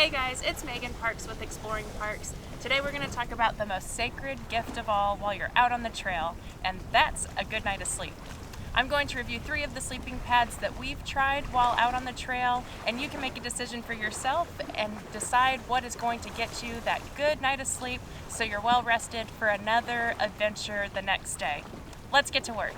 Hey guys, it's Megan Parks with Exploring Parks. Today we're going to talk about the most sacred gift of all while you're out on the trail, and that's a good night of sleep. I'm going to review 3 of the sleeping pads that we've tried while out on the trail, and you can make a decision for yourself and decide what is going to get you that good night of sleep so you're well rested for another adventure the next day. Let's get to work.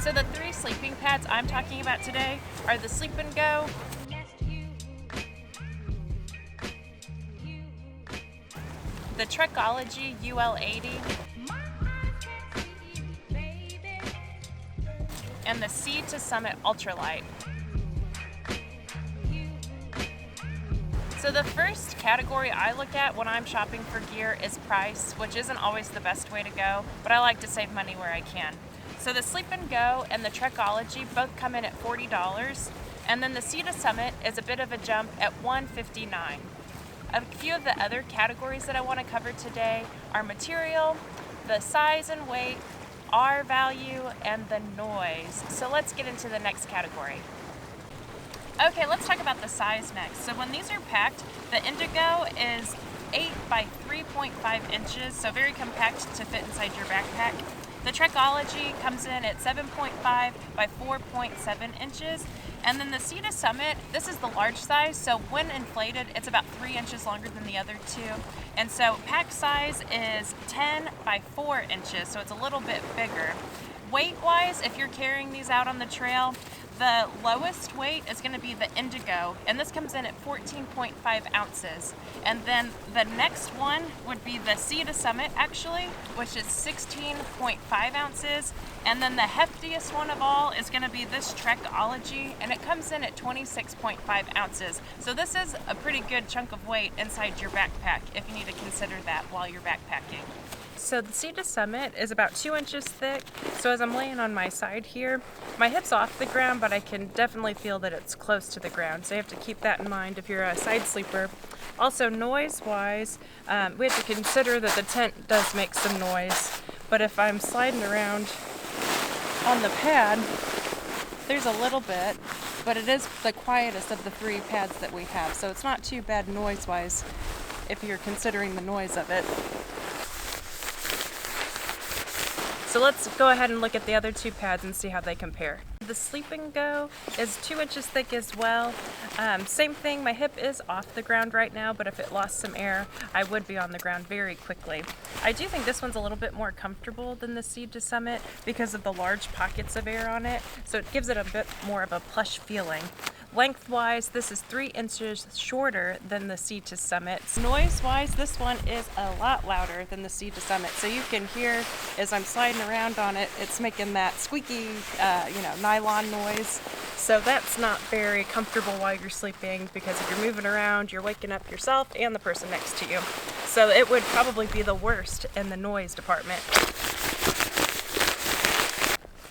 So the 3 sleeping pads I'm talking about today are the SleepInGo, the Trekology UL80, and the Summit UltraLight. So the first category I look at when I'm shopping for gear is price, which isn't always the best way to go, but I like to save money where I can. So the SleepInGo and the Trekology both come in at $40, and then the Summit is a bit of a jump at $159. A few of the other categories that I want to cover today are material, the size and weight, R value, and the noise. So let's get into the next category. Okay, let's talk about the size next. So when these are packed, the Indigo is 8 by 3.5 inches, so very compact to fit inside your backpack. The Trekology comes in at 7.5 by 4.7 inches. And then the Summit, this is the large size, so when inflated, it's about 3 inches longer than the other 2. And so pack size is 10 by 4 inches, so it's a little bit bigger. Weight-wise, if you're carrying these out on the trail, the lowest weight is going to be the Indigo, and this comes in at 14.5 ounces. And then the next one would be the Summit, actually, which is 16.5 ounces. And then the heftiest one of all is going to be this Trekology, and it comes in at 26.5 ounces. So this is a pretty good chunk of weight inside your backpack if you need to consider that while you're backpacking. So the Summit is about 2 inches thick, so as I'm laying on my side here, my hip's off the ground, but I can definitely feel that it's close to the ground, so you have to keep that in mind if you're a side sleeper. Also, noise-wise, we have to consider that the tent does make some noise, but if I'm sliding around on the pad, there's a little bit, but it is the quietest of the 3 pads that we have, so it's not too bad noise-wise if you're considering the noise of it. So let's go ahead and look at the other 2 pads and see how they compare. The SleepInGo is 2 inches thick as well. Same thing, my hip is off the ground right now, but if it lost some air, I would be on the ground very quickly. I do think this one's a little bit more comfortable than the Summit because of the large pockets of air on it, so it gives it a bit more of a plush feeling. Lengthwise, this is 3 inches shorter than the Summit. Noise-wise, this one is a lot louder than the Summit. So you can hear as I'm sliding around on it, it's making that squeaky, nylon noise. So that's not very comfortable while you're sleeping because if you're moving around, you're waking up yourself and the person next to you. So it would probably be the worst in the noise department.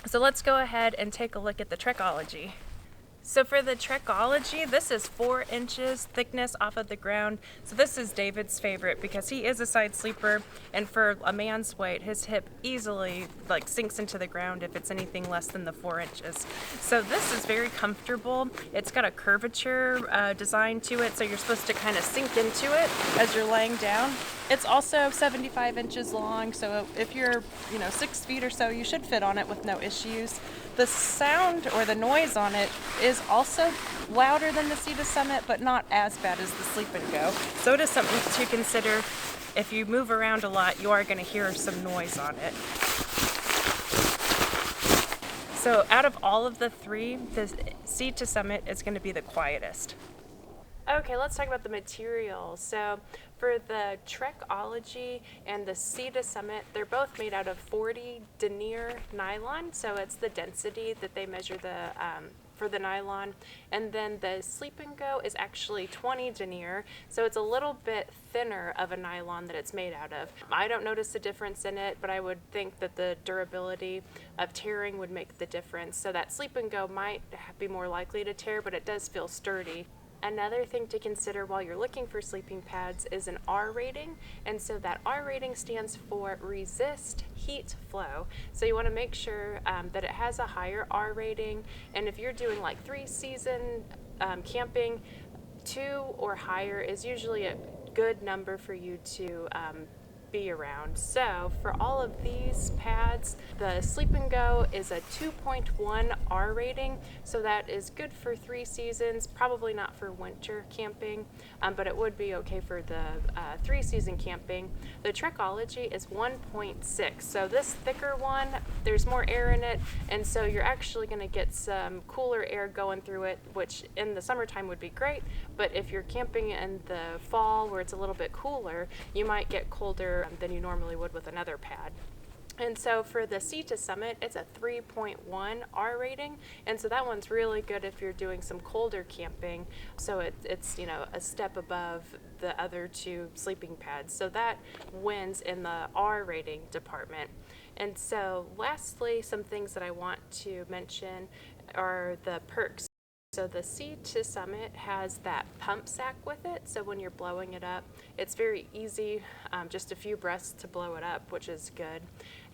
So let's go ahead and take a look at the Trekology. So for the Trekology, this is 4 inches thickness off of the ground. So this is David's favorite because he is a side sleeper, and for a man's weight, his hip easily sinks into the ground if it's anything less than the 4 inches. So this is very comfortable. It's got a curvature design to it, so you're supposed to kind of sink into it as you're laying down. It's also 75 inches long, so if you're 6 feet or so, you should fit on it with no issues. The sound or the noise on it is also louder than the Summit, but not as bad as the SleepInGo. So it is something to consider. If you move around a lot, you are going to hear some noise on it. So out of all of the 3, the Summit is going to be the quietest. Okay, let's talk about the material. So for the Trekology and the Summit, they're both made out of 40 denier nylon. So it's the density that they measure for the nylon. And then the SleepInGo is actually 20 denier. So it's a little bit thinner of a nylon that it's made out of. I don't notice a difference in it, but I would think that the durability of tearing would make the difference. So that SleepInGo might be more likely to tear, but it does feel sturdy. Another thing to consider while you're looking for sleeping pads is an R rating, and so that R rating stands for resist heat flow. So you want to make sure that it has a higher R rating, and if you're doing like 3-season camping, 2 or higher is usually a good number for you to be around. So for all of these pads, the SleepInGo is a 2.1 R rating, so that is good for 3 seasons, probably not for winter camping, but it would be okay for the 3-season camping. The Trekology is 1.6, so this thicker one, there's more air in it, and so you're actually going to get some cooler air going through it, which in the summertime would be great, but if you're camping in the fall where it's a little bit cooler, you might get colder than you normally would with another pad. And so for the Summit, it's a 3.1 R rating, and so that one's really good if you're doing some colder camping. So it's a step above the other 2 sleeping pads. So that wins in the R rating department. And so lastly, some things that I want to mention are the perks. So the Summit has that pump sack with it, so when you're blowing it up, it's very easy, just a few breaths to blow it up, which is good.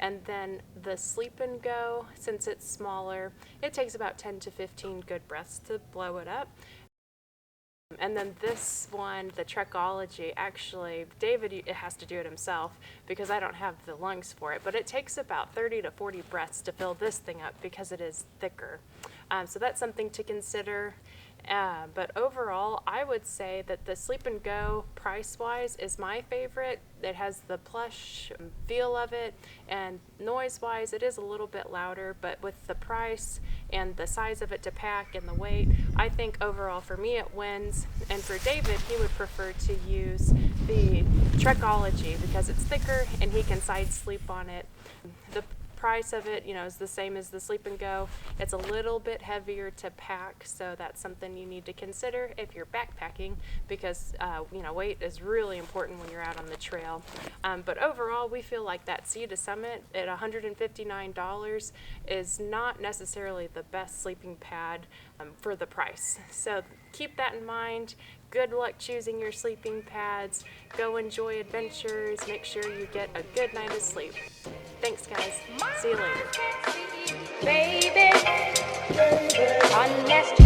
And then the SleepInGo, since it's smaller, it takes about 10 to 15 good breaths to blow it up. And then this one, the Trekology, actually, David has to do it himself because I don't have the lungs for it, but it takes about 30 to 40 breaths to fill this thing up because it is thicker. So that's something to consider. But overall, I would say that the SleepInGo, price-wise, is my favorite. It has the plush feel of it, and noise-wise, it is a little bit louder, but with the price and the size of it to pack and the weight, I think overall for me it wins. And for David, he would prefer to use the Trekology because it's thicker and he can side sleep on it. The price of it, is the same as the SleepInGo. It's a little bit heavier to pack, so that's something you need to consider if you're backpacking because, weight is really important when you're out on the trail. But overall, we feel like that Summit at $159 is not necessarily the best sleeping pad for the price. So keep that in mind. Good luck choosing your sleeping pads. Go enjoy adventures. Make sure you get a good night of sleep. Thanks, guys. See you later. Baby, unless